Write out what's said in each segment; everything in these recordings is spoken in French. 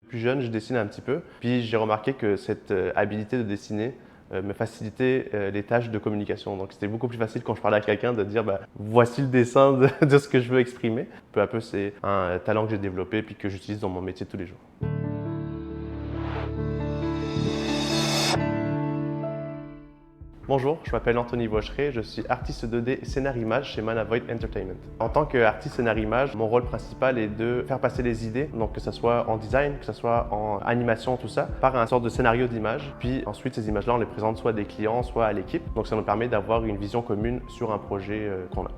Plus jeune, je dessinais un petit peu, puis j'ai remarqué que cette habilité de dessiner me facilitait les tâches de communication. Donc c'était beaucoup plus facile quand je parlais à quelqu'un de dire voici le dessin de ce que je veux exprimer. Peu à peu, c'est un talent que j'ai développé puis que j'utilise dans mon métier tous les jours. Bonjour, je m'appelle Anthony Vaucheray, je suis artiste 2D scénar-image chez Manavoid Entertainment. En tant qu'artiste scénar-image, mon rôle principal est de faire passer les idées, donc que ce soit en design, que ce soit en animation, tout ça, par un sorte de scénario d'image. Puis ensuite, ces images-là, on les présente soit à des clients, soit à l'équipe. Donc ça nous permet d'avoir une vision commune sur un projet qu'on a.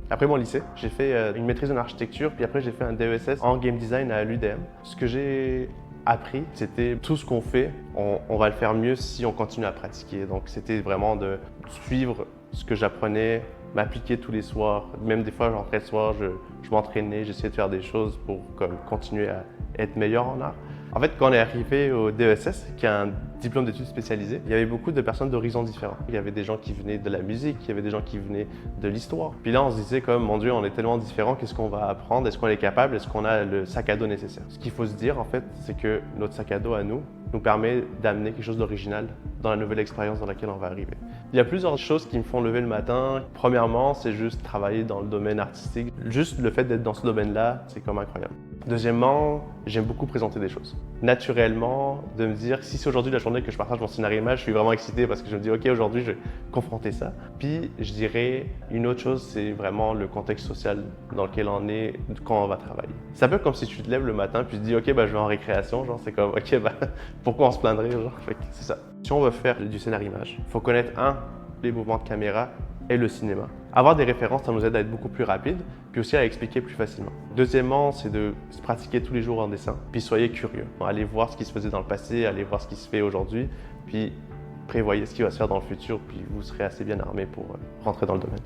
Après mon lycée, j'ai fait une maîtrise en architecture, puis après j'ai fait un DESS en game design à l'UDM. Ce que j'ai appris, c'était tout ce qu'on fait, on va le faire mieux si on continue à pratiquer. Donc c'était vraiment de suivre ce que j'apprenais, m'appliquer tous les soirs. Même des fois, je rentrais le soir, je m'entraînais, j'essayais de faire des choses pour continuer à être meilleur en art. En fait, quand on est arrivé au DESS, qui est un diplôme d'études spécialisées, il y avait beaucoup de personnes d'horizons différents. Il y avait des gens qui venaient de la musique, il y avait des gens qui venaient de l'histoire. Puis là, on se disait comme, mon Dieu, on est tellement différents, qu'est-ce qu'on va apprendre? Est-ce qu'on est capable? Est-ce qu'on a le sac à dos nécessaire? Ce qu'il faut se dire, en fait, c'est que notre sac à dos à nous permet d'amener quelque chose d'original dans la nouvelle expérience dans laquelle on va arriver. Il y a plusieurs choses qui me font lever le matin. Premièrement, c'est juste travailler dans le domaine artistique. Juste le fait d'être dans ce domaine-là, c'est comme incroyable. Deuxièmement, j'aime beaucoup présenter des choses. Naturellement, de me dire, si c'est aujourd'hui la journée que je partage mon scénario image, je suis vraiment excité parce que je me dis, OK, aujourd'hui, je vais confronter ça. Puis, je dirais, une autre chose, c'est vraiment le contexte social dans lequel on est quand on va travailler. C'est un peu comme si tu te lèves le matin puis tu te dis, OK, je vais en récréation. Genre, c'est comme, OK, pourquoi on se plaindrait? Genre, c'est ça. Si on veut faire du scénario image, il faut connaître les mouvements de caméra et le cinéma. Avoir des références, ça nous aide à être beaucoup plus rapide, puis aussi à expliquer plus facilement. Deuxièmement, c'est de se pratiquer tous les jours en dessin, puis soyez curieux. Allez voir ce qui se faisait dans le passé, allez voir ce qui se fait aujourd'hui, puis prévoyez ce qui va se faire dans le futur, puis vous serez assez bien armé pour rentrer dans le domaine.